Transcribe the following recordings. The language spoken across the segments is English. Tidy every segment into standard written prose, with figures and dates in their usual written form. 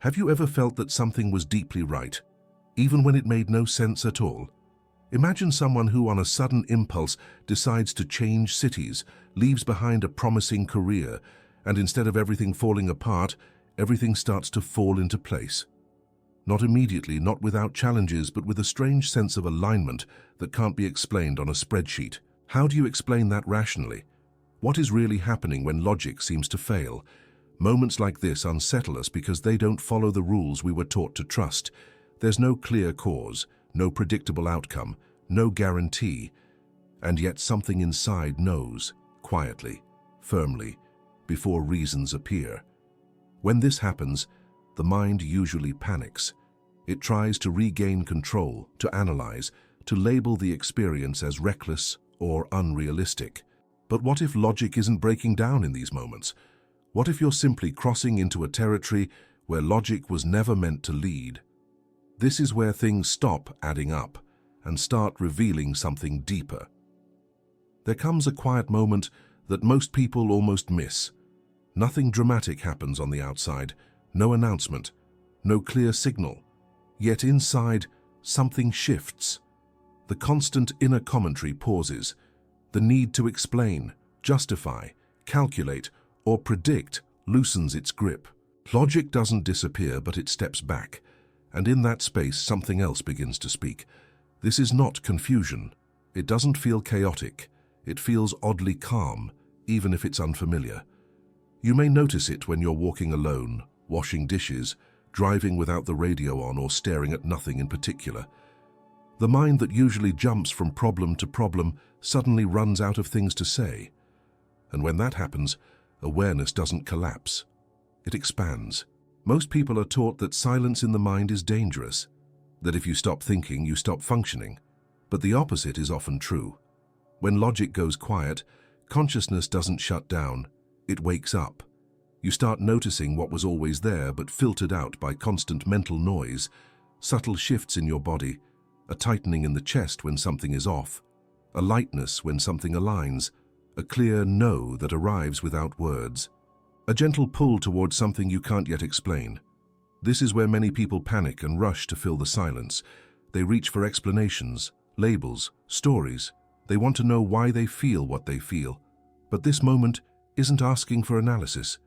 Have you ever felt that something was deeply right, even when it made no sense at all? Imagine someone who, on a sudden impulse, decides to change cities, leaves behind a promising career, and instead of everything falling apart, everything starts to fall into place. Not immediately, not without challenges, but with a strange sense of alignment that can't be explained on a spreadsheet. How do you explain that rationally? What is really happening when logic seems to fail? Moments like this unsettle us because they don't follow the rules we were taught to trust. There's no clear cause, no predictable outcome, no guarantee, and yet something inside knows, quietly, firmly, before reasons appear. When this happens, the mind usually panics. It tries to regain control, to analyze, to label the experience as reckless or unrealistic. But what if logic isn't breaking down in these moments? What if you're simply crossing into a territory where logic was never meant to lead? This is where things stop adding up and start revealing something deeper. There comes a quiet moment that most people almost miss. Nothing dramatic happens on the outside, no announcement, no clear signal. Yet inside, something shifts. The constant inner commentary pauses. The need to explain, justify, calculate, or predict loosens its grip. Logic doesn't disappear, but it steps back, and in that space something else begins to speak. This is not confusion. It doesn't feel chaotic. It feels oddly calm, even if it's unfamiliar. You may notice it when you're walking alone, washing dishes, driving without the radio on, or staring at nothing in particular. The mind that usually jumps from problem to problem suddenly runs out of things to say. And when that happens, awareness doesn't collapse. It expands. Most people are taught that silence in the mind is dangerous, that if you stop thinking, you stop functioning. But the opposite is often true. When logic goes quiet, consciousness doesn't shut down, it wakes up. You start noticing what was always there but filtered out by constant mental noise, subtle shifts in your body, a tightening in the chest when something is off, a lightness when something aligns, a clear no that arrives without words, a gentle pull towards something you can't yet explain. This is where many people panic and rush to fill the silence. They reach for explanations, labels, stories. They want to know why they feel what they feel. But this moment isn't asking for analysis.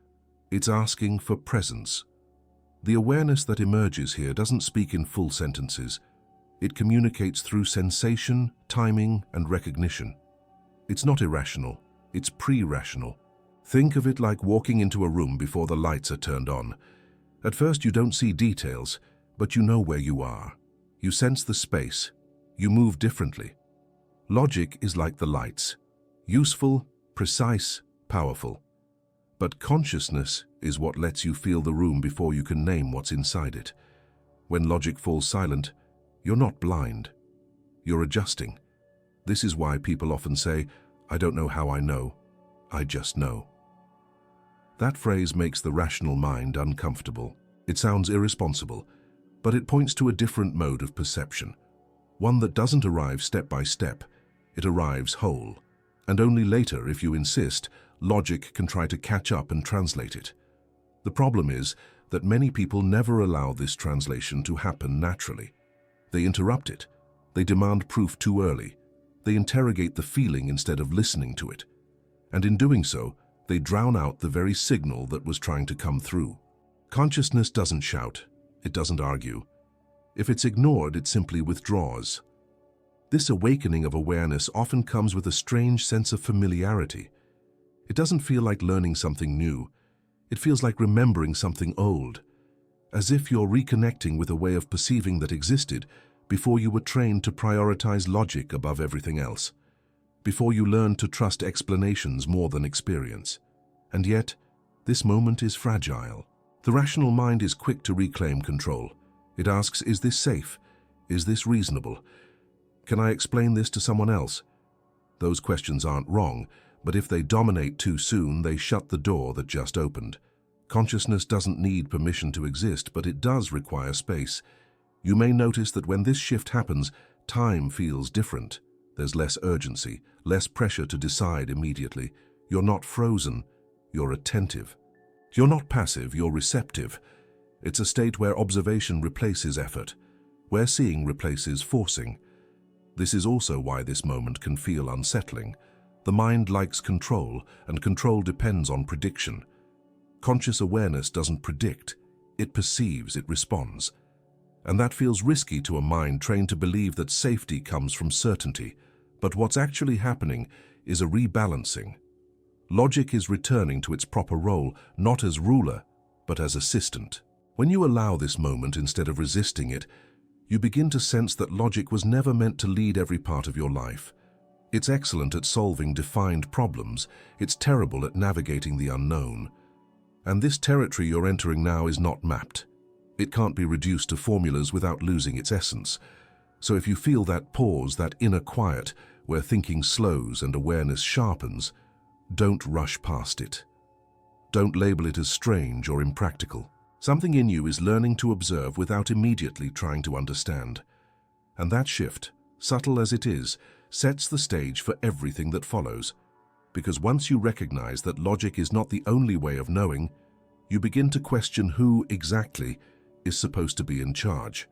It's asking for presence. The awareness that emerges here doesn't speak in full sentences. It communicates through sensation, timing, and recognition. It's not irrational, it's pre-rational. Think of it like walking into a room before the lights are turned on. At first you don't see details, but you know where you are. You sense the space. You move differently. Logic is like the lights. Useful, precise, powerful. But consciousness is what lets you feel the room before you can name what's inside it. When logic falls silent, you're not blind. You're adjusting. This is why people often say, "I don't know how I know. I just know." That phrase makes the rational mind uncomfortable. It sounds irresponsible, but it points to a different mode of perception. One that doesn't arrive step by step. It arrives whole. And only later, if you insist, logic can try to catch up and translate it. The problem is that many people never allow this translation to happen naturally. They interrupt it. They demand proof too early. They interrogate the feeling instead of listening to it. And in doing so, they drown out the very signal that was trying to come through. Consciousness doesn't shout. It doesn't argue. If it's ignored, it simply withdraws. This awakening of awareness often comes with a strange sense of familiarity. It doesn't feel like learning something new. It feels like remembering something old, as if you're reconnecting with a way of perceiving that existed before you were trained to prioritize logic above everything else, before you learned to trust explanations more than experience. And yet, this moment is fragile. The rational mind is quick to reclaim control. It asks, is this safe? Is this reasonable? Can I explain this to someone else? Those questions aren't wrong, but if they dominate too soon, they shut the door that just opened. Consciousness doesn't need permission to exist, but it does require space. You may notice that when this shift happens, time feels different. There's less urgency, less pressure to decide immediately. You're not frozen, you're attentive. You're not passive, you're receptive. It's a state where observation replaces effort, where seeing replaces forcing. This is also why this moment can feel unsettling. The mind likes control, and control depends on prediction. Conscious awareness doesn't predict, it perceives, it responds. And that feels risky to a mind trained to believe that safety comes from certainty. But what's actually happening is a rebalancing. Logic is returning to its proper role, not as ruler, but as assistant. When you allow this moment instead of resisting it, you begin to sense that logic was never meant to lead every part of your life. It's excellent at solving defined problems, it's terrible at navigating the unknown. And this territory you're entering now is not mapped. It can't be reduced to formulas without losing its essence. So if you feel that pause, that inner quiet, where thinking slows and awareness sharpens, don't rush past it. Don't label it as strange or impractical. Something in you is learning to observe without immediately trying to understand. And that shift, subtle as it is, sets the stage for everything that follows. Because once you recognize that logic is not the only way of knowing, you begin to question who exactly is supposed to be in charge.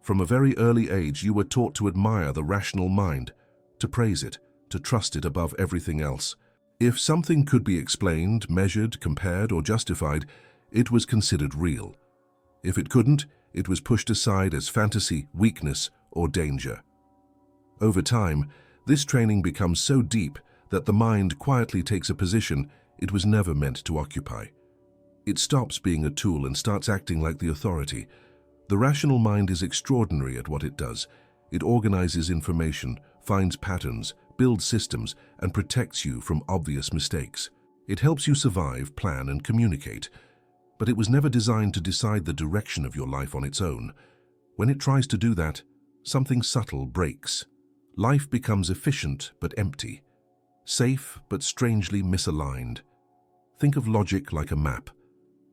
From a very early age, you were taught to admire the rational mind, to praise it, to trust it above everything else. If something could be explained, measured, compared, or justified, it was considered real. If it couldn't, it was pushed aside as fantasy, weakness, or danger. Over time, this training becomes so deep that the mind quietly takes a position it was never meant to occupy. It stops being a tool and starts acting like the authority. The rational mind is extraordinary at what it does. It organizes information, finds patterns, builds systems, and protects you from obvious mistakes. It helps you survive, plan, and communicate. But it was never designed to decide the direction of your life on its own. When it tries to do that, something subtle breaks. Life becomes efficient but empty, safe but strangely misaligned. Think of logic like a map.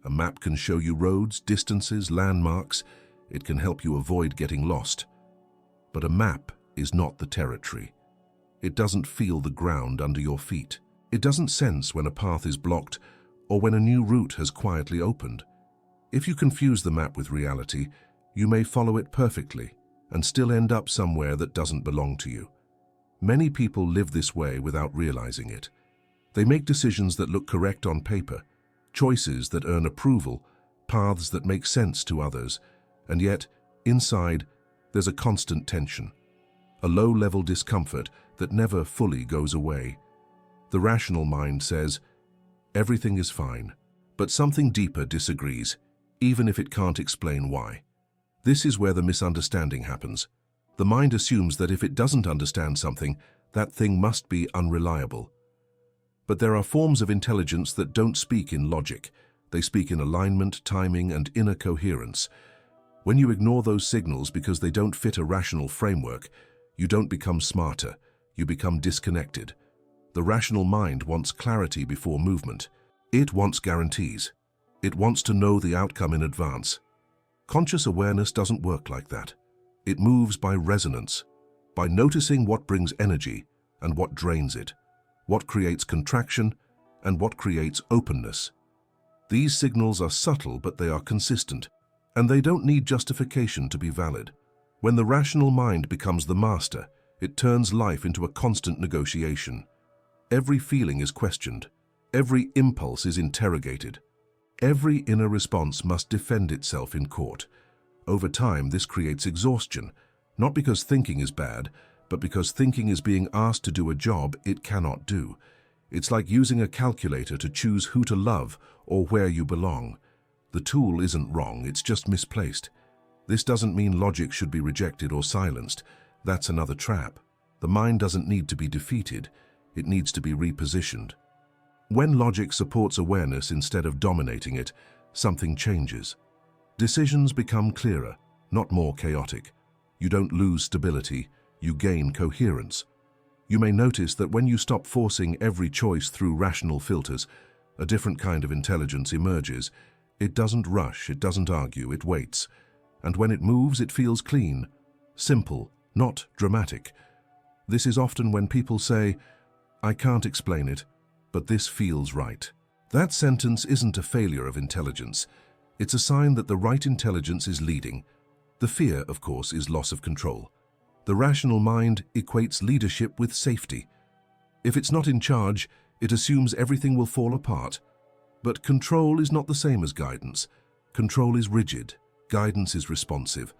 A map can show you roads, distances, landmarks. It can help you avoid getting lost. But a map is not the territory. It doesn't feel the ground under your feet. It doesn't sense when a path is blocked or when a new route has quietly opened. If you confuse the map with reality, you may follow it perfectly and still end up somewhere that doesn't belong to you. Many people live this way without realizing it. They make decisions that look correct on paper, choices that earn approval, paths that make sense to others, and yet, inside, there's a constant tension, a low-level discomfort that never fully goes away. The rational mind says, everything is fine, but something deeper disagrees, even if it can't explain why. This is where the misunderstanding happens. The mind assumes that if it doesn't understand something, that thing must be unreliable. But there are forms of intelligence that don't speak in logic. They speak in alignment, timing, and inner coherence. When you ignore those signals because they don't fit a rational framework, you don't become smarter, you become disconnected. The rational mind wants clarity before movement. It wants guarantees. It wants to know the outcome in advance. Conscious awareness doesn't work like that. It moves by resonance, by noticing what brings energy and what drains it, what creates contraction and what creates openness. These signals are subtle, but they are consistent, and they don't need justification to be valid. When the rational mind becomes the master, it turns life into a constant negotiation. Every feeling is questioned. Every impulse is interrogated. Every inner response must defend itself in court. Over time, this creates exhaustion, not because thinking is bad, but because thinking is being asked to do a job it cannot do. It's like using a calculator to choose who to love or where you belong. The tool isn't wrong, it's just misplaced. This doesn't mean logic should be rejected or silenced. That's another trap. The mind doesn't need to be defeated, it needs to be repositioned. When logic supports awareness instead of dominating it, something changes. Decisions become clearer, not more chaotic. You don't lose stability, you gain coherence. You may notice that when you stop forcing every choice through rational filters, a different kind of intelligence emerges. It doesn't rush, it doesn't argue, it waits. And when it moves, it feels clean, simple, not dramatic. This is often when people say, "I can't explain it, but this feels right." That sentence isn't a failure of intelligence. It's a sign that the right intelligence is leading. The fear, of course, is loss of control. The rational mind equates leadership with safety. If it's not in charge, it assumes everything will fall apart. But control is not the same as guidance. Control is rigid, guidance is responsive.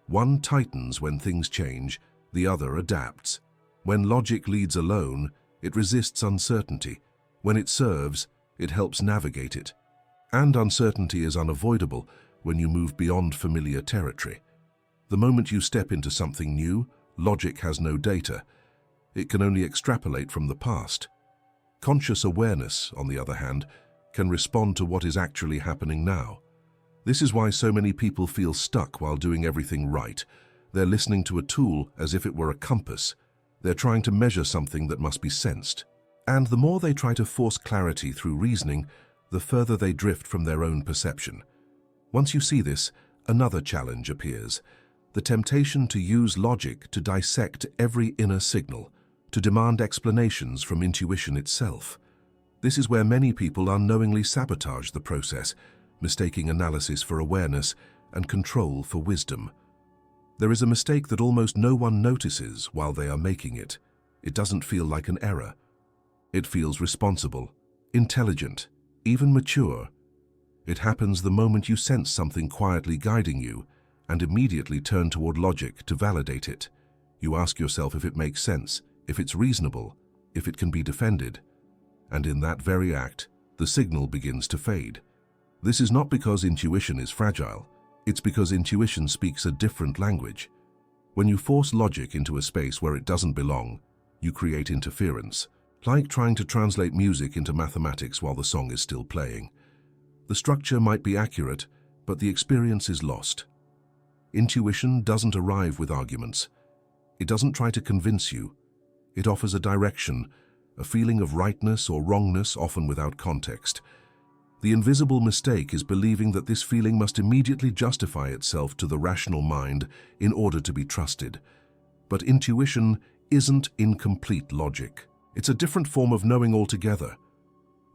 One tightens when things change, the other adapts. When logic leads alone, it resists uncertainty. When it serves, it helps navigate it. And uncertainty is unavoidable when you move beyond familiar territory. The moment you step into something new, logic has no data. It can only extrapolate from the past. Conscious awareness, on the other hand, can respond to what is actually happening now. This is why so many people feel stuck while doing everything right. They're listening to a tool as if it were a compass. They're trying to measure something that must be sensed. And the more they try to force clarity through reasoning, the further they drift from their own perception. Once you see this, another challenge appears. The temptation to use logic to dissect every inner signal, to demand explanations from intuition itself. This is where many people unknowingly sabotage the process, mistaking analysis for awareness and control for wisdom. There is a mistake that almost no one notices while they are making it. It doesn't feel like an error. It feels responsible, intelligent, even mature. It happens the moment you sense something quietly guiding you and immediately turn toward logic to validate it. You ask yourself if it makes sense, if it's reasonable, if it can be defended. And in that very act, the signal begins to fade. This is not because intuition is fragile. It's because intuition speaks a different language. When you force logic into a space where it doesn't belong, you create interference, like trying to translate music into mathematics while the song is still playing. The structure might be accurate, but the experience is lost. Intuition doesn't arrive with arguments. It doesn't try to convince you. It offers a direction, a feeling of rightness or wrongness, often without context. The invisible mistake is believing that this feeling must immediately justify itself to the rational mind in order to be trusted. But intuition isn't incomplete logic. It's a different form of knowing altogether.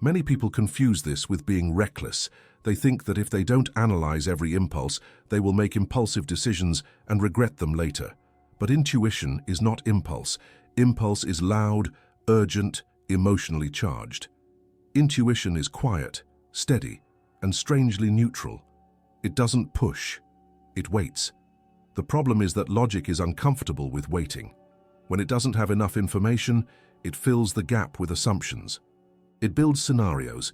Many people confuse this with being reckless. They think that if they don't analyze every impulse, they will make impulsive decisions and regret them later. But intuition is not impulse. Impulse is loud, urgent, emotionally charged. Intuition is quiet, steady, and strangely neutral. It doesn't push. It waits. The problem is that logic is uncomfortable with waiting. When it doesn't have enough information, it fills the gap with assumptions. It builds scenarios.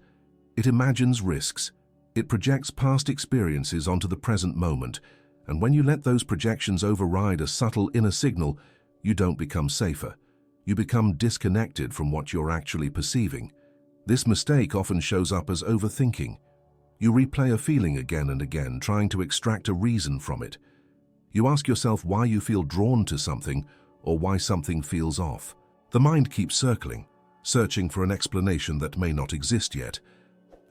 It imagines risks. It projects past experiences onto the present moment. And when you let those projections override a subtle inner signal, you don't become safer. You become disconnected from what you're actually perceiving. This mistake often shows up as overthinking. You replay a feeling again and again, trying to extract a reason from it. You ask yourself why you feel drawn to something or why something feels off. The mind keeps circling, searching for an explanation that may not exist yet.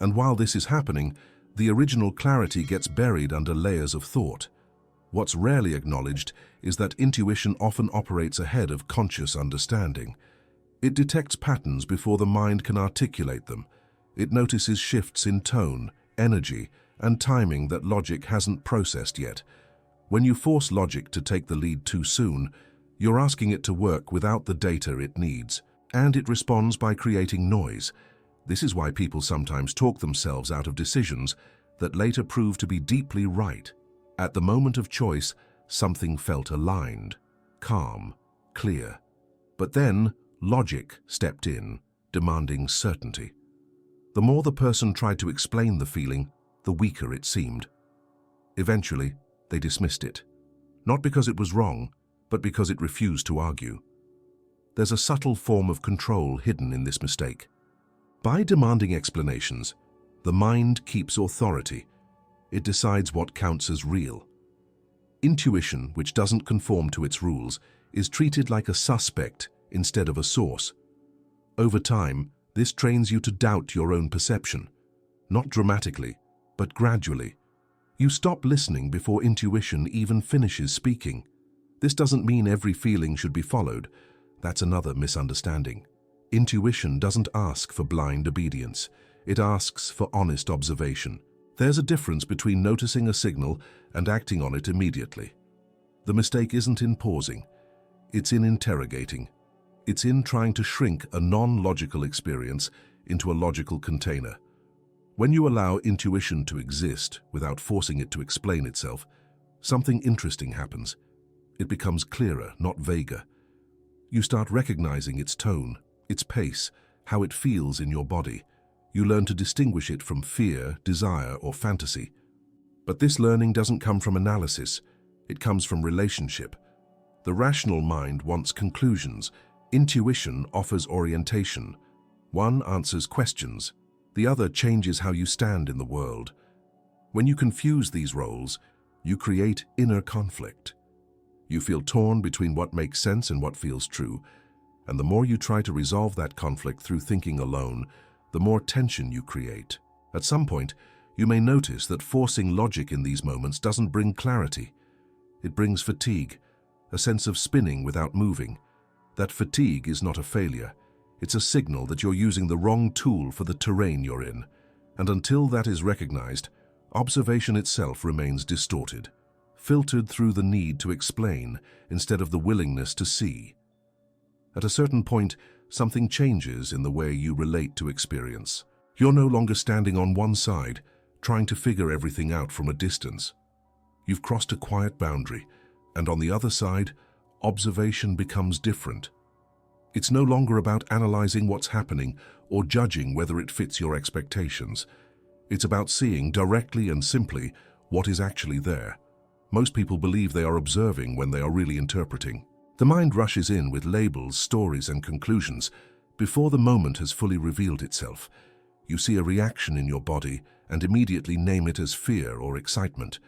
And while this is happening, the original clarity gets buried under layers of thought. What's rarely acknowledged is that intuition often operates ahead of conscious understanding. It detects patterns before the mind can articulate them. It notices shifts in tone, energy, and timing that logic hasn't processed yet. When you force logic to take the lead too soon, you're asking it to work without the data it needs, and it responds by creating noise. This is why people sometimes talk themselves out of decisions that later prove to be deeply right. At the moment of choice, something felt aligned, calm, clear. But then, logic stepped in, demanding certainty. The more the person tried to explain the feeling, the weaker it seemed. Eventually, they dismissed it. Not because it was wrong, but because it refused to argue. There's a subtle form of control hidden in this mistake. By demanding explanations, the mind keeps authority. It decides what counts as real. Intuition, which doesn't conform to its rules, is treated like a suspect instead of a source. Over time, this trains you to doubt your own perception. Not dramatically, but gradually. You stop listening before intuition even finishes speaking. This doesn't mean every feeling should be followed. That's another misunderstanding. Intuition doesn't ask for blind obedience. It asks for honest observation. There's a difference between noticing a signal and acting on it immediately. The mistake isn't in pausing, it's in interrogating. It's in trying to shrink a non-logical experience into a logical container. When you allow intuition to exist without forcing it to explain itself, something interesting happens. It becomes clearer, not vaguer. You start recognizing its tone, its pace, how it feels in your body. You learn to distinguish it from fear, desire, or fantasy. But this learning doesn't come from analysis. It comes from relationship. The rational mind wants conclusions. Intuition offers orientation. One answers questions. The other changes how you stand in the world. When you confuse these roles, you create inner conflict. You feel torn between what makes sense and what feels true, and the more you try to resolve that conflict through thinking alone, the more tension you create. At some point, you may notice that forcing logic in these moments doesn't bring clarity. It brings fatigue, a sense of spinning without moving. That fatigue is not a failure. It's a signal that you're using the wrong tool for the terrain you're in. And until that is recognized, observation itself remains distorted, filtered through the need to explain instead of the willingness to see. At a certain point, something changes in the way you relate to experience. You're no longer standing on one side, trying to figure everything out from a distance. You've crossed a quiet boundary, and on the other side, observation becomes different. It's no longer about analyzing what's happening or judging whether it fits your expectations. It's about seeing directly and simply what is actually there. Most people believe they are observing when they are really interpreting. The mind rushes in with labels, stories, and conclusions before the moment has fully revealed itself. You see a reaction in your body and immediately name it as fear or excitement.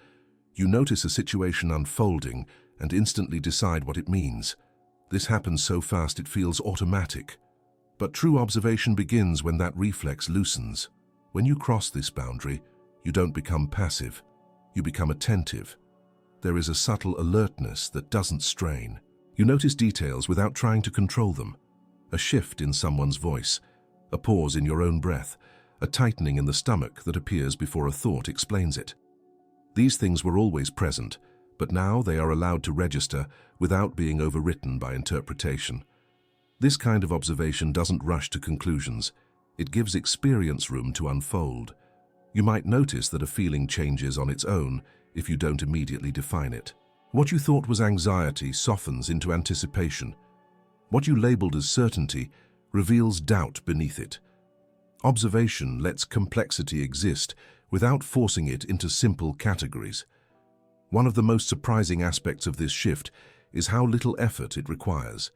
You notice a situation unfolding and instantly decide what it means. This happens so fast it feels automatic. But true observation begins when that reflex loosens. When you cross this boundary, you don't become passive. You become attentive. There is a subtle alertness that doesn't strain. You notice details without trying to control them. A shift in someone's voice, a pause in your own breath, a tightening in the stomach that appears before a thought explains it. These things were always present, but now they are allowed to register without being overwritten by interpretation. This kind of observation doesn't rush to conclusions. It gives experience room to unfold. You might notice that a feeling changes on its own if you don't immediately define it. What you thought was anxiety softens into anticipation. What you labeled as certainty reveals doubt beneath it. Observation lets complexity exist without forcing it into simple categories. One of the most surprising aspects of this shift is how little effort it requires.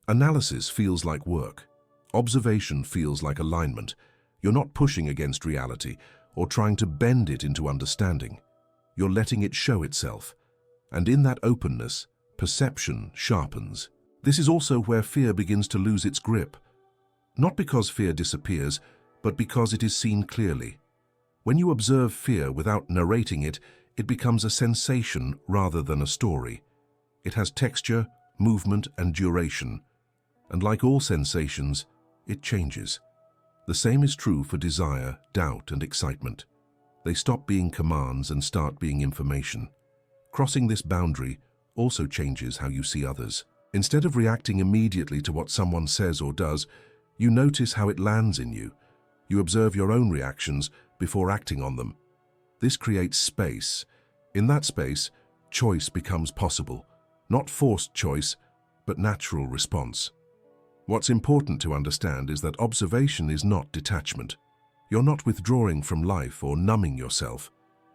Analysis feels like work. Observation feels like alignment. You're not pushing against reality or trying to bend it into understanding. You're letting it show itself. And in that openness, perception sharpens. This is also where fear begins to lose its grip. Not because fear disappears, but because it is seen clearly. When you observe fear without narrating it, it becomes a sensation rather than a story. It has texture, movement, and duration. And like all sensations, it changes. The same is true for desire, doubt, and excitement. They stop being commands and start being information. Crossing this boundary also changes how you see others. Instead of reacting immediately to what someone says or does, you notice how it lands in you. You observe your own reactions before acting on them. This creates space. In that space, choice becomes possible. Not forced choice, but natural response. What's important to understand is that observation is not detachment. You're not withdrawing from life or numbing yourself.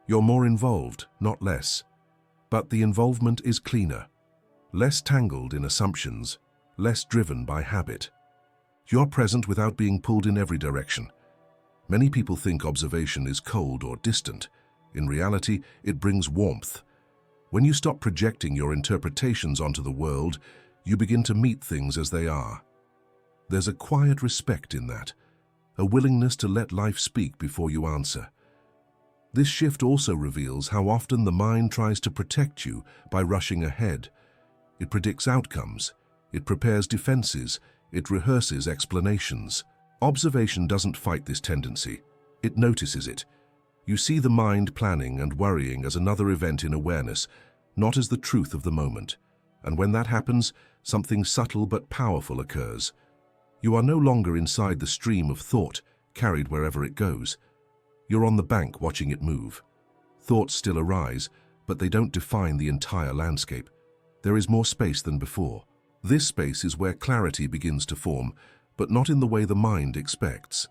You're more involved, not less. But the involvement is cleaner, less tangled in assumptions, less driven by habit. You're present without being pulled in every direction. Many people think observation is cold or distant. In reality, it brings warmth. When you stop projecting your interpretations onto the world, you begin to meet things as they are. There's a quiet respect in that, a willingness to let life speak before you answer. This shift also reveals how often the mind tries to protect you by rushing ahead. It predicts outcomes, it prepares defenses, it rehearses explanations. Observation doesn't fight this tendency, it notices it. You see the mind planning and worrying as another event in awareness, not as the truth of the moment. And when that happens, something subtle but powerful occurs. You are no longer inside the stream of thought, carried wherever it goes. You're on the bank watching it move. Thoughts still arise, but they don't define the entire landscape. There is more space than before. This space is where clarity begins to form, but not in the way the mind expects.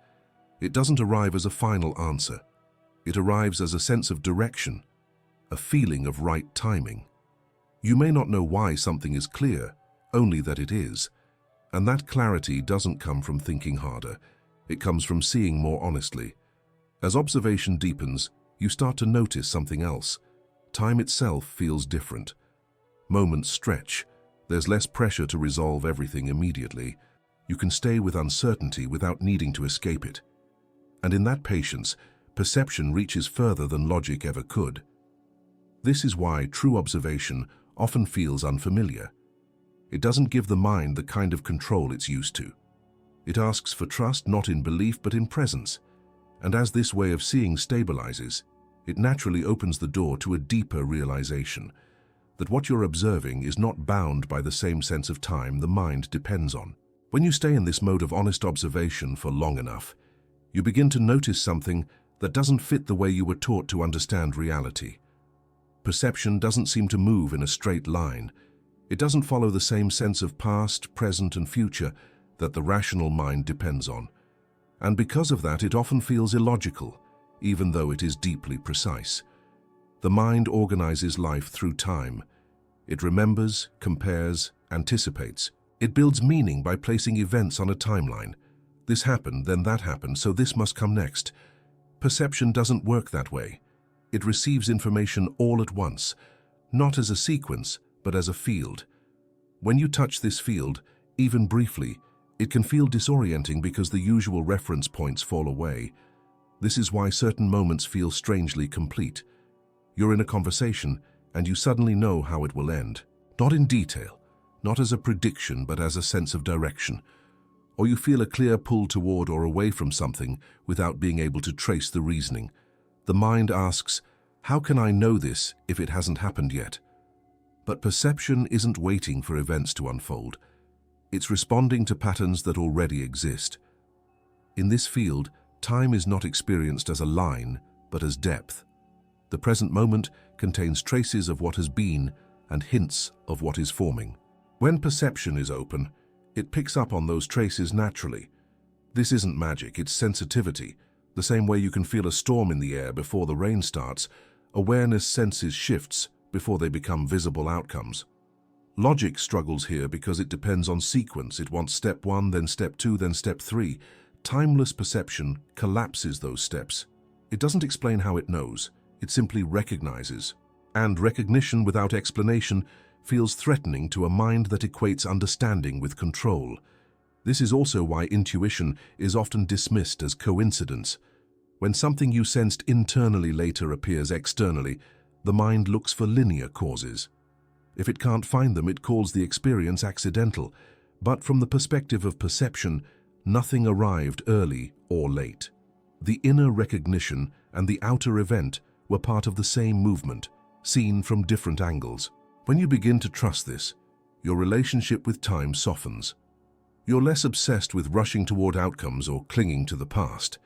It doesn't arrive as a final answer. It arrives as a sense of direction, a feeling of right timing. You may not know why something is clear, only that it is. And that clarity doesn't come from thinking harder. It comes from seeing more honestly. As observation deepens, you start to notice something else. Time itself feels different. Moments stretch. There's less pressure to resolve everything immediately. You can stay with uncertainty without needing to escape it. And in that patience, perception reaches further than logic ever could. This is why true observation often feels unfamiliar. It doesn't give the mind the kind of control it's used to. It asks for trust not in belief but in presence. And as this way of seeing stabilizes, it naturally opens the door to a deeper realization that what you're observing is not bound by the same sense of time the mind depends on. When you stay in this mode of honest observation for long enough, you begin to notice something that doesn't fit the way you were taught to understand reality. Perception doesn't seem to move in a straight line. It doesn't follow the same sense of past, present, and future that the rational mind depends on. And because of that, it often feels illogical, even though it is deeply precise. The mind organizes life through time. It remembers, compares, anticipates. It builds meaning by placing events on a timeline. This happened, then that happened, so this must come next. Perception doesn't work that way. It receives information all at once, not as a sequence, but as a field. When you touch this field, even briefly, it can feel disorienting because the usual reference points fall away. This is why certain moments feel strangely complete. You're in a conversation, and you suddenly know how it will end. Not in detail, not as a prediction, but as a sense of direction. Or you feel a clear pull toward or away from something without being able to trace the reasoning. The mind asks, how can I know this if it hasn't happened yet? But perception isn't waiting for events to unfold. It's responding to patterns that already exist. In this field, time is not experienced as a line, but as depth. The present moment contains traces of what has been and hints of what is forming. When perception is open, it picks up on those traces naturally. This isn't magic, it's sensitivity. The same way you can feel a storm in the air before the rain starts, awareness senses shifts before they become visible outcomes. Logic struggles here because it depends on sequence. It wants step 1, then step 2, then step 3. Timeless perception collapses those steps. It doesn't explain how it knows. It simply recognizes. And recognition without explanation feels threatening to a mind that equates understanding with control. This is also why intuition is often dismissed as coincidence. When something you sensed internally later appears externally, the mind looks for linear causes. If it can't find them, it calls the experience accidental. But from the perspective of perception, nothing arrived early or late. The inner recognition and the outer event were part of the same movement, seen from different angles. When you begin to trust this, your relationship with time softens. You're less obsessed with rushing toward outcomes or clinging to the past.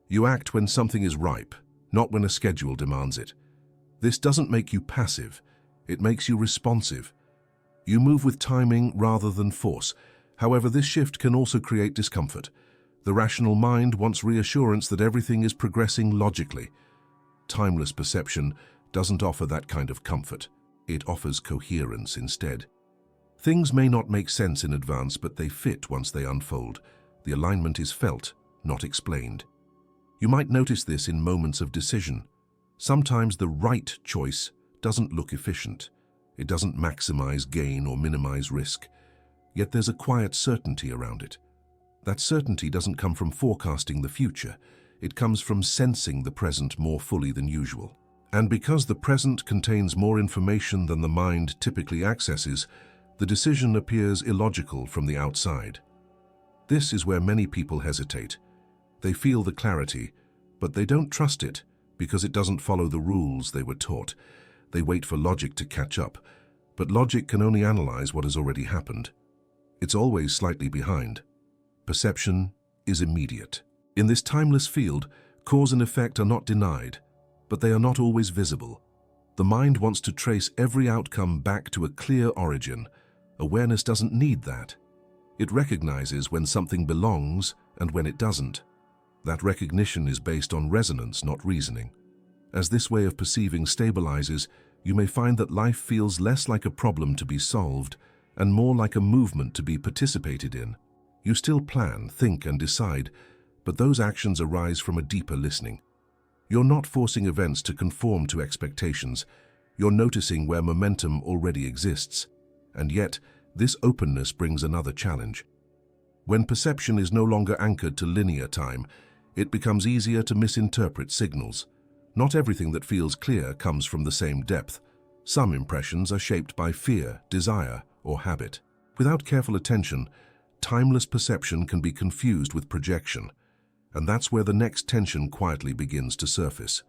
You act when something is ripe, not when a schedule demands it. This doesn't make you passive, it makes you responsive. You move with timing rather than force. However, this shift can also create discomfort. The rational mind wants reassurance that everything is progressing logically. Timeless perception doesn't offer that kind of comfort. It offers coherence instead. Things may not make sense in advance, but they fit once they unfold. The alignment is felt, not explained. You might notice this in moments of decision. Sometimes the right choice doesn't look efficient. It doesn't maximize gain or minimize risk. Yet there's a quiet certainty around it. That certainty doesn't come from forecasting the future. It comes from sensing the present more fully than usual. And because the present contains more information than the mind typically accesses, the decision appears illogical from the outside. This is where many people hesitate. They feel the clarity, but they don't trust it because it doesn't follow the rules they were taught. They wait for logic to catch up, but logic can only analyze what has already happened. It's always slightly behind. Perception is immediate. In this timeless field, cause and effect are not denied, but they are not always visible. The mind wants to trace every outcome back to a clear origin. Awareness doesn't need that. It recognizes when something belongs and when it doesn't. That recognition is based on resonance, not reasoning. As this way of perceiving stabilizes, you may find that life feels less like a problem to be solved and more like a movement to be participated in. You still plan, think, and decide, but those actions arise from a deeper listening. You're not forcing events to conform to expectations. You're noticing where momentum already exists. And yet, this openness brings another challenge. When perception is no longer anchored to linear time, it becomes easier to misinterpret signals. Not everything that feels clear comes from the same depth. Some impressions are shaped by fear, desire, or habit. Without careful attention, timeless perception can be confused with projection, and that's where the next tension quietly begins to surface.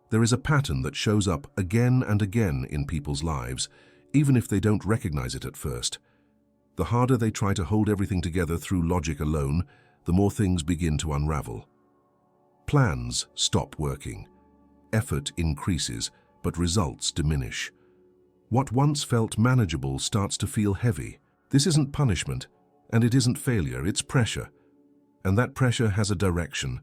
There is a pattern that shows up again and again in people's lives, even if they don't recognize it at first. The harder they try to hold everything together through logic alone, the more things begin to unravel. Plans stop working. Effort increases, but results diminish. What once felt manageable starts to feel heavy. This isn't punishment, and it isn't failure, it's pressure. And that pressure has a direction.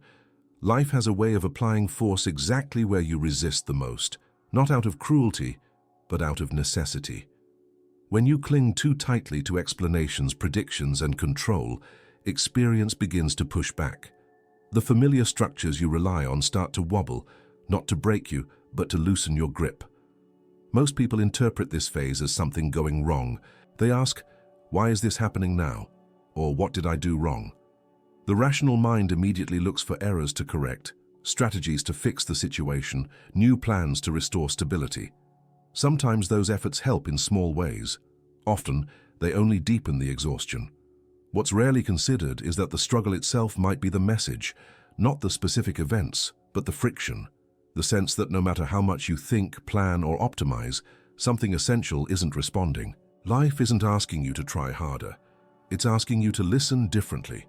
Life has a way of applying force exactly where you resist the most, not out of cruelty, but out of necessity. When you cling too tightly to explanations, predictions, and control, experience begins to push back. The familiar structures you rely on start to wobble, not to break you, but to loosen your grip. Most people interpret this phase as something going wrong. They ask, "Why is this happening now?" Or "What did I do wrong?" The rational mind immediately looks for errors to correct, strategies to fix the situation, new plans to restore stability. Sometimes those efforts help in small ways. Often, they only deepen the exhaustion. What's rarely considered is that the struggle itself might be the message, not the specific events, but the friction. The sense that no matter how much you think, plan, or optimize, something essential isn't responding. Life isn't asking you to try harder. It's asking you to listen differently.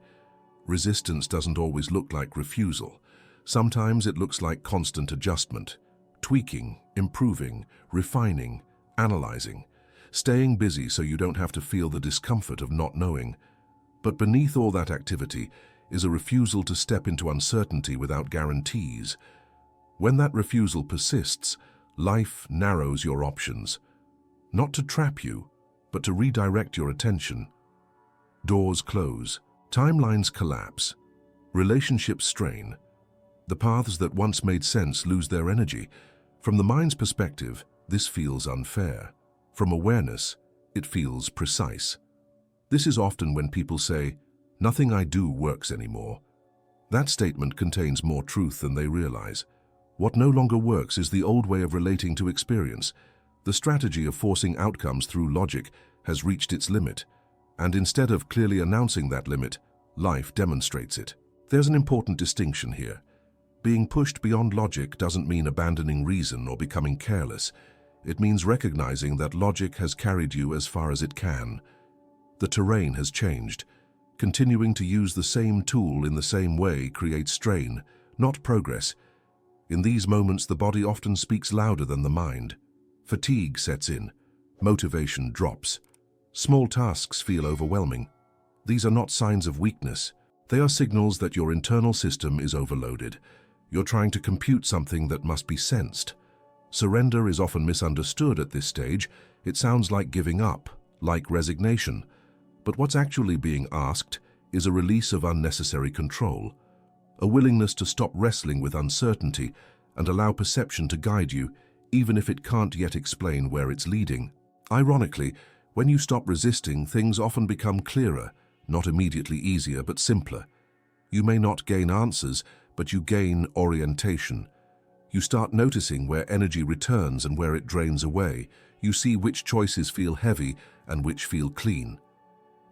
Resistance doesn't always look like refusal. Sometimes it looks like constant adjustment, tweaking, improving, refining, analyzing, staying busy so you don't have to feel the discomfort of not knowing. But beneath all that activity is a refusal to step into uncertainty without guarantees. When that refusal persists, life narrows your options, not to trap you, but to redirect your attention. Doors close. Timelines collapse, relationships strain. The paths that once made sense lose their energy. From the mind's perspective, this feels unfair. From awareness, it feels precise. This is often when people say, "Nothing I do works anymore." That statement contains more truth than they realize. What no longer works is the old way of relating to experience. The strategy of forcing outcomes through logic has reached its limit. And instead of clearly announcing that limit, life demonstrates it. There's an important distinction here. Being pushed beyond logic doesn't mean abandoning reason or becoming careless. It means recognizing that logic has carried you as far as it can. The terrain has changed. Continuing to use the same tool in the same way creates strain, not progress. In these moments, the body often speaks louder than the mind. Fatigue sets in. Motivation drops. Small tasks feel overwhelming. These are not signs of weakness. They are signals that your internal system is overloaded. You're trying to compute something that must be sensed. Surrender is often misunderstood at this stage. It sounds like giving up, like resignation. But what's actually being asked is a release of unnecessary control, a willingness to stop wrestling with uncertainty and allow perception to guide you, even if it can't yet explain where it's leading. Ironically, when you stop resisting, things often become clearer, not immediately easier, but simpler. You may not gain answers, but you gain orientation. You start noticing where energy returns and where it drains away. You see which choices feel heavy and which feel clean.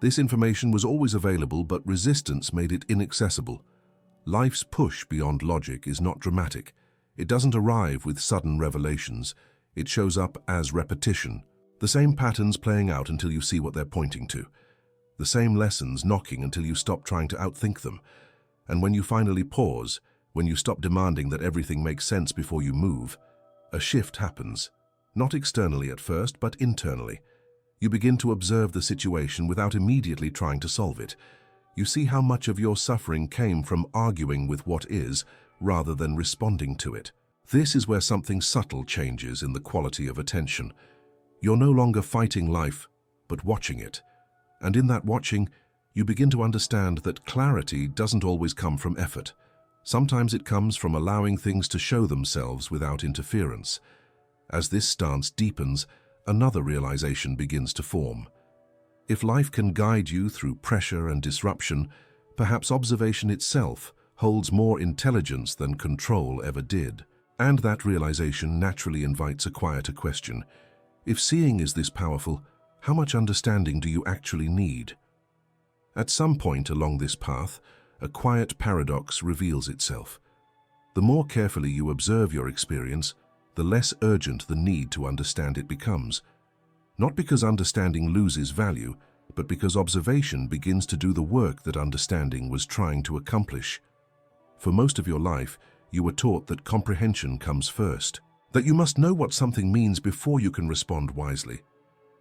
This information was always available, but resistance made it inaccessible. Life's push beyond logic is not dramatic. It doesn't arrive with sudden revelations. It shows up as repetition. The same patterns playing out until you see what they're pointing to. The same lessons knocking until you stop trying to outthink them. And when you finally pause, when you stop demanding that everything makes sense before you move, a shift happens. Not externally at first, but internally. You begin to observe the situation without immediately trying to solve it. You see how much of your suffering came from arguing with what is, rather than responding to it. This is where something subtle changes in the quality of attention. You're no longer fighting life, but watching it. And in that watching, you begin to understand that clarity doesn't always come from effort. Sometimes it comes from allowing things to show themselves without interference. As this stance deepens, another realization begins to form. If life can guide you through pressure and disruption, perhaps observation itself holds more intelligence than control ever did. And that realization naturally invites a quieter question. If seeing is this powerful, how much understanding do you actually need? At some point along this path, a quiet paradox reveals itself. The more carefully you observe your experience, the less urgent the need to understand it becomes. Not because understanding loses value, but because observation begins to do the work that understanding was trying to accomplish. For most of your life, you were taught that comprehension comes first, that you must know what something means before you can respond wisely.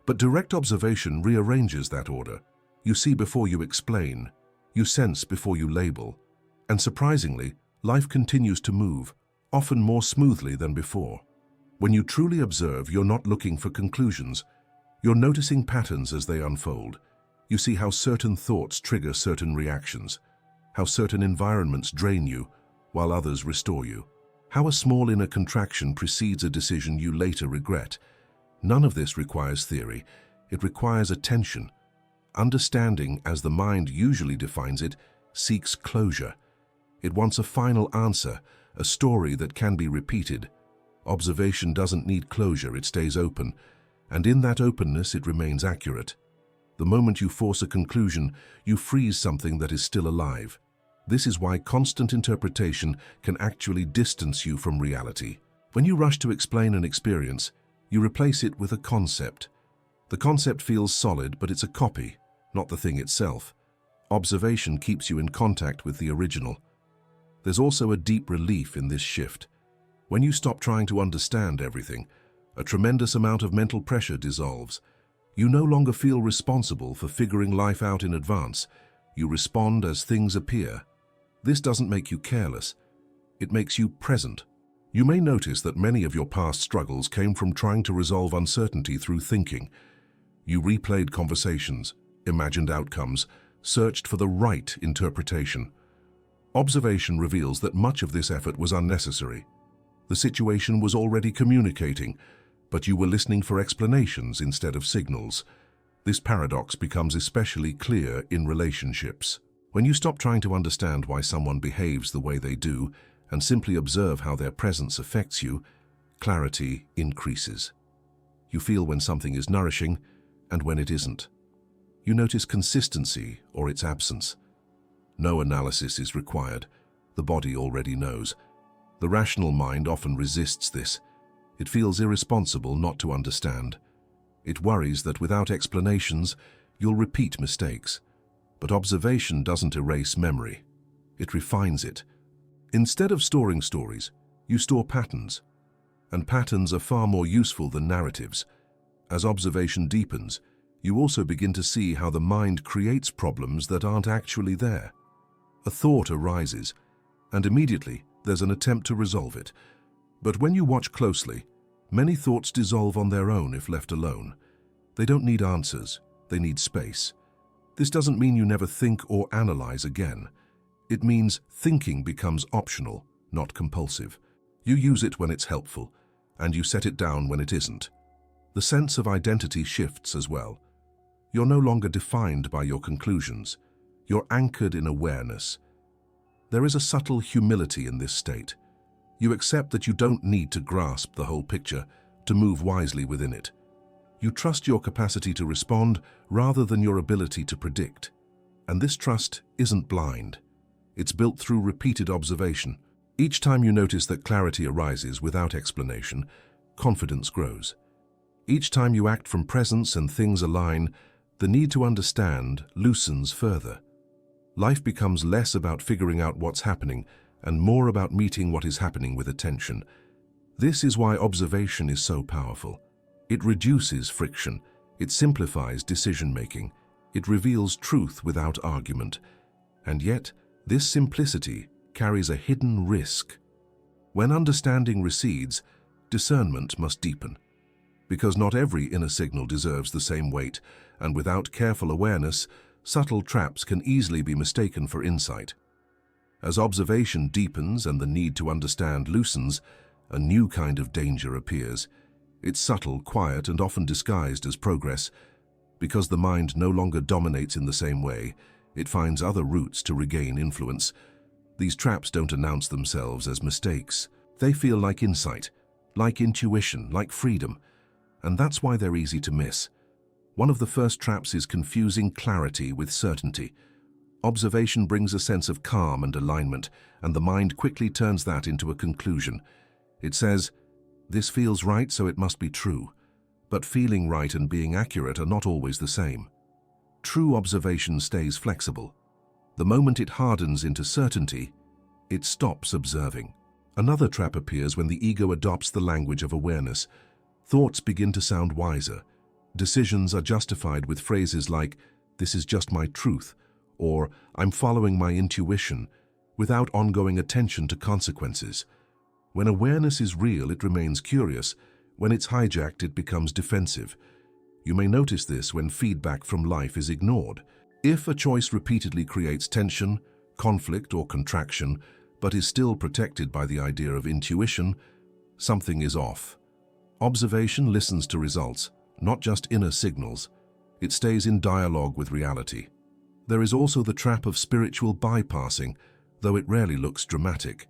But direct observation rearranges that order. You see before you explain, you sense before you label, and surprisingly, life continues to move, often more smoothly than before. When you truly observe, you're not looking for conclusions. You're noticing patterns as they unfold. You see how certain thoughts trigger certain reactions, how certain environments drain you while others restore you, how a small inner contraction precedes a decision you later regret. None of this requires theory. It requires attention. Understanding, as the mind usually defines it, seeks closure. It wants a final answer, a story that can be repeated. Observation doesn't need closure, it stays open, and in that openness it remains accurate. The moment you force a conclusion, you freeze something that is still alive. This is why constant interpretation can actually distance you from reality. When you rush to explain an experience, you replace it with a concept. The concept feels solid, but it's a copy, not the thing itself. Observation keeps you in contact with the original. There's also a deep relief in this shift. When you stop trying to understand everything, a tremendous amount of mental pressure dissolves. You no longer feel responsible for figuring life out in advance. You respond as things appear. This doesn't make you careless. It makes you present. You may notice that many of your past struggles came from trying to resolve uncertainty through thinking. You replayed conversations, imagined outcomes, searched for the right interpretation. Observation reveals that much of this effort was unnecessary. The situation was already communicating, but you were listening for explanations instead of signals. This paradox becomes especially clear in relationships. When you stop trying to understand why someone behaves the way they do and simply observe how their presence affects you, clarity increases. You feel when something is nourishing and when it isn't. You notice consistency or its absence. No analysis is required. The body already knows. The rational mind often resists this. It feels irresponsible not to understand. It worries that without explanations, you'll repeat mistakes. But observation doesn't erase memory. It refines it. Instead of storing stories, you store patterns. And patterns are far more useful than narratives. As observation deepens, you also begin to see how the mind creates problems that aren't actually there. A thought arises, and immediately there's an attempt to resolve it. But when you watch closely, many thoughts dissolve on their own if left alone. They don't need answers, they need space. This doesn't mean you never think or analyze again. It means thinking becomes optional, not compulsive. You use it when it's helpful, and you set it down when it isn't. The sense of identity shifts as well. You're no longer defined by your conclusions. You're anchored in awareness. There is a subtle humility in this state. You accept that you don't need to grasp the whole picture to move wisely within it. You trust your capacity to respond rather than your ability to predict. And this trust isn't blind. It's built through repeated observation. Each time you notice that clarity arises without explanation, confidence grows. Each time you act from presence and things align, the need to understand loosens further. Life becomes less about figuring out what's happening and more about meeting what is happening with attention. This is why observation is so powerful. It reduces friction, it simplifies decision-making, it reveals truth without argument. And yet, this simplicity carries a hidden risk. When understanding recedes, discernment must deepen. Because not every inner signal deserves the same weight, and without careful awareness, subtle traps can easily be mistaken for insight. As observation deepens and the need to understand loosens, a new kind of danger appears. It's subtle, quiet, and often disguised as progress. Because the mind no longer dominates in the same way, it finds other routes to regain influence. These traps don't announce themselves as mistakes. They feel like insight, like intuition, like freedom. And that's why they're easy to miss. One of the first traps is confusing clarity with certainty. Observation brings a sense of calm and alignment, and the mind quickly turns that into a conclusion. It says, "This feels right, so it must be true." But feeling right and being accurate are not always the same. True observation stays flexible. The moment it hardens into certainty, it stops observing. Another trap appears when the ego adopts the language of awareness. Thoughts begin to sound wiser. Decisions are justified with phrases like, "This is just my truth," or "I'm following my intuition," without ongoing attention to consequences. When awareness is real, it remains curious. When it's hijacked, it becomes defensive. You may notice this when feedback from life is ignored. If a choice repeatedly creates tension, conflict, or contraction, but is still protected by the idea of intuition, something is off. Observation listens to results, not just inner signals. It stays in dialogue with reality. There is also the trap of spiritual bypassing, though it rarely looks dramatic.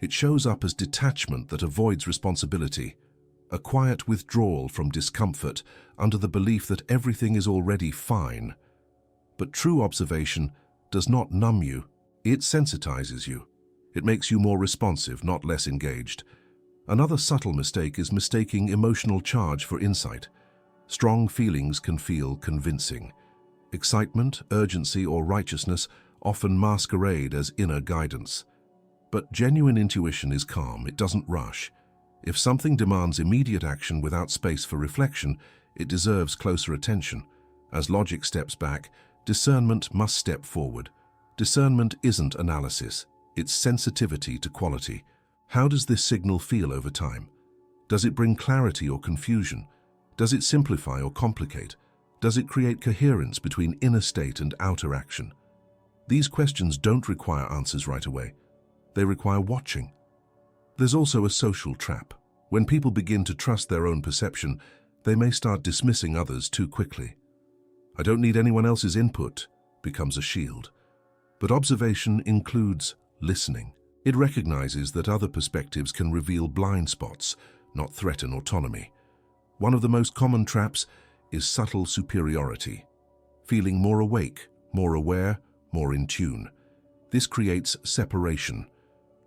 It shows up as detachment that avoids responsibility, a quiet withdrawal from discomfort under the belief that everything is already fine. But true observation does not numb you, it sensitizes you. It makes you more responsive, not less engaged. Another subtle mistake is mistaking emotional charge for insight. Strong feelings can feel convincing. Excitement, urgency, or righteousness often masquerade as inner guidance. But genuine intuition is calm, it doesn't rush. If something demands immediate action without space for reflection, it deserves closer attention. As logic steps back, discernment must step forward. Discernment isn't analysis, it's sensitivity to quality. How does this signal feel over time? Does it bring clarity or confusion? Does it simplify or complicate? Does it create coherence between inner state and outer action? These questions don't require answers right away. They require watching. There's also a social trap. When people begin to trust their own perception, they may start dismissing others too quickly. "I don't need anyone else's input" becomes a shield. But observation includes listening. It recognizes that other perspectives can reveal blind spots, not threaten autonomy. One of the most common traps is subtle superiority, feeling more awake, more aware, more in tune. This creates separation.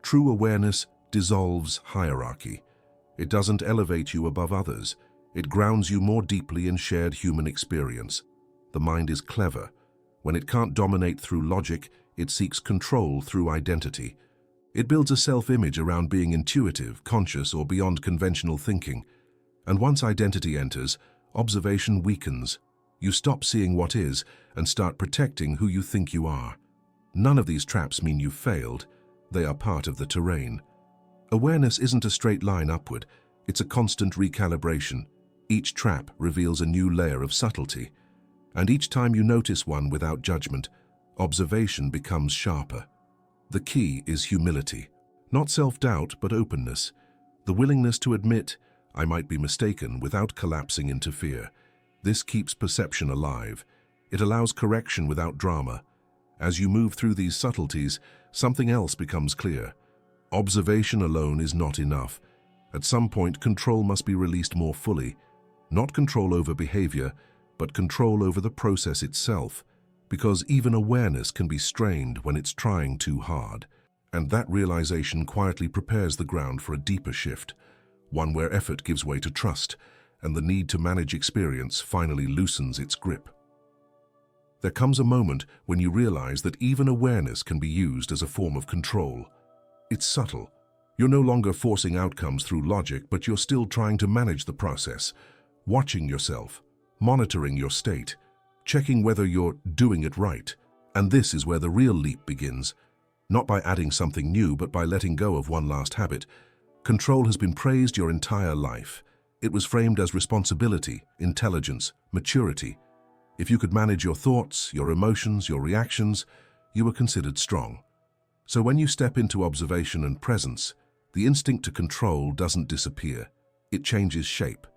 True awareness dissolves hierarchy. It doesn't elevate you above others. It grounds you more deeply in shared human experience. The mind is clever. When it can't dominate through logic, it seeks control through identity. It builds a self-image around being intuitive, conscious, or beyond conventional thinking. And once identity enters, observation weakens. You stop seeing what is and start protecting who you think you are. None of these traps mean you've failed. They are part of the terrain. Awareness isn't a straight line upward. It's a constant recalibration. Each trap reveals a new layer of subtlety. And each time you notice one without judgment, observation becomes sharper. The key is humility. Not self-doubt, but openness. The willingness to admit, "I might be mistaken," without collapsing into fear. This keeps perception alive. It allows correction without drama. As you move through these subtleties, something else becomes clear. Observation alone is not enough. At some point, control must be released more fully. Not control over behavior, but control over the process itself. Because even awareness can be strained when it's trying too hard. And that realization quietly prepares the ground for a deeper shift, one where effort gives way to trust, and the need to manage experience finally loosens its grip. There comes a moment when you realize that even awareness can be used as a form of control. It's subtle. You're no longer forcing outcomes through logic, but you're still trying to manage the process, watching yourself, monitoring your state, checking whether you're doing it right. And this is where the real leap begins. Not by adding something new, but by letting go of one last habit. Control has been praised your entire life. It was framed as responsibility, intelligence, maturity. If you could manage your thoughts, your emotions, your reactions, you were considered strong. So when you step into observation and presence, the instinct to control doesn't disappear. It changes shape.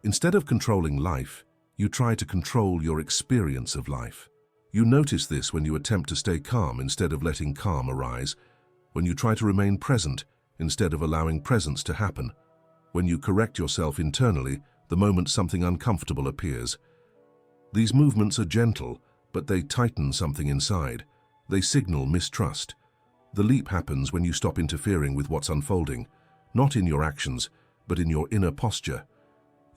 Instead of controlling life, you try to control your experience of life. You notice this when you attempt to stay calm instead of letting calm arise, when you try to remain present instead of allowing presence to happen, when you correct yourself internally the moment something uncomfortable appears. These movements are gentle, but they tighten something inside. They signal mistrust. The leap happens when you stop interfering with what's unfolding, not in your actions, but in your inner posture.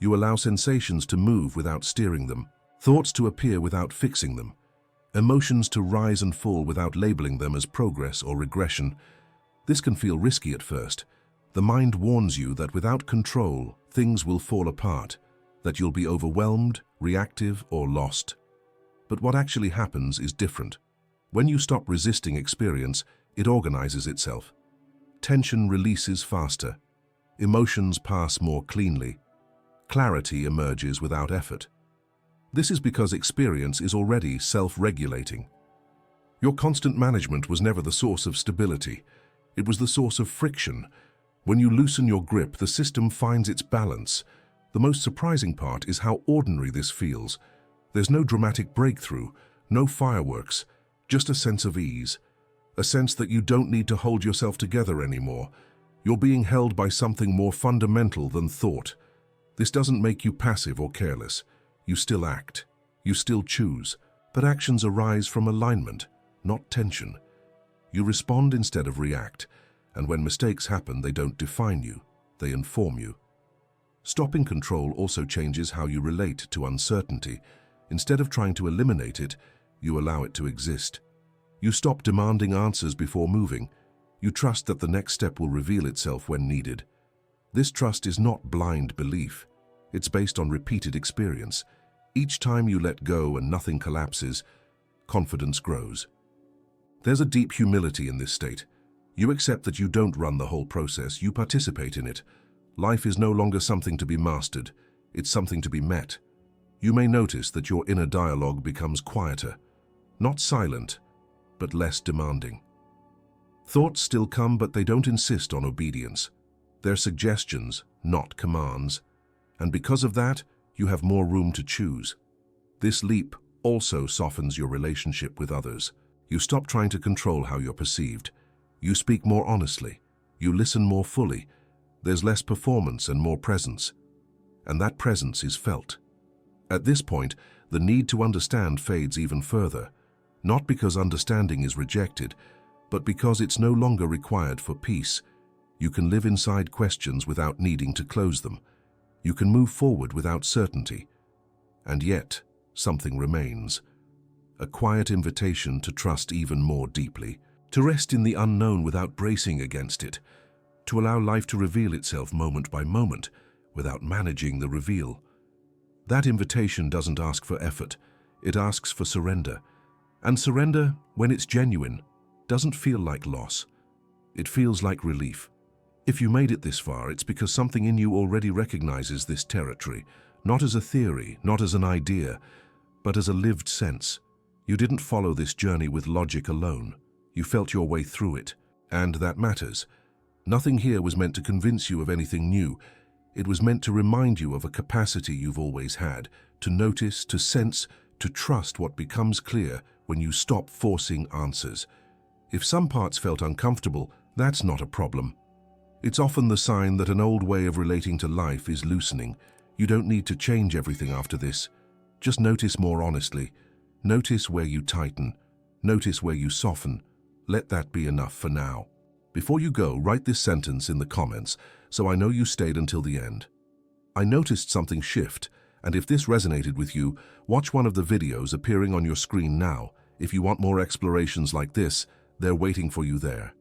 You allow sensations to move without steering them, thoughts to appear without fixing them, emotions to rise and fall without labeling them as progress or regression. This can feel risky at first. The mind warns you that without control, things will fall apart, that you'll be overwhelmed, reactive, or lost. But what actually happens is different. When you stop resisting experience, it organizes itself. Tension releases faster. Emotions pass more cleanly. Clarity emerges without effort. This is because experience is already self-regulating. Your constant management was never the source of stability. It was the source of friction. When you loosen your grip, the system finds its balance. The most surprising part is how ordinary this feels. There's no dramatic breakthrough, no fireworks, just a sense of ease. A sense that you don't need to hold yourself together anymore. You're being held by something more fundamental than thought. This doesn't make you passive or careless. You still act. You still choose. But actions arise from alignment, not tension. You respond instead of react. And when mistakes happen, they don't define you. They inform you. Stopping control also changes how you relate to uncertainty. Instead of trying to eliminate it, you allow it to exist. You stop demanding answers before moving. You trust that the next step will reveal itself when needed. This trust is not blind belief. It's based on repeated experience. Each time you let go and nothing collapses, confidence grows. There's a deep humility in this state. You accept that you don't run the whole process, you participate in it. Life is no longer something to be mastered, it's something to be met. You may notice that your inner dialogue becomes quieter, not silent, but less demanding. Thoughts still come, but they don't insist on obedience. They're suggestions, not commands. And because of that, you have more room to choose. This leap also softens your relationship with others. You stop trying to control how you're perceived. You speak more honestly. You listen more fully. There's less performance and more presence. And that presence is felt. At this point, the need to understand fades even further. Not because understanding is rejected, but because it's no longer required for peace. You can live inside questions without needing to close them. You can move forward without certainty. And yet, something remains. A quiet invitation to trust even more deeply, to rest in the unknown without bracing against it, to allow life to reveal itself moment by moment without managing the reveal. That invitation doesn't ask for effort, it asks for surrender. And surrender, when it's genuine, doesn't feel like loss. It feels like relief. If you made it this far, it's because something in you already recognizes this territory, not as a theory, not as an idea, but as a lived sense. You didn't follow this journey with logic alone. You felt your way through it, and that matters. Nothing here was meant to convince you of anything new. It was meant to remind you of a capacity you've always had, to notice, to sense, to trust what becomes clear when you stop forcing answers. If some parts felt uncomfortable, that's not a problem. It's often the sign that an old way of relating to life is loosening. You don't need to change everything after this. Just notice more honestly. Notice where you tighten. Notice where you soften. Let that be enough for now. Before you go, write this sentence in the comments so I know you stayed until the end. I noticed something shift, and if this resonated with you, watch one of the videos appearing on your screen now. If you want more explorations like this, they're waiting for you there.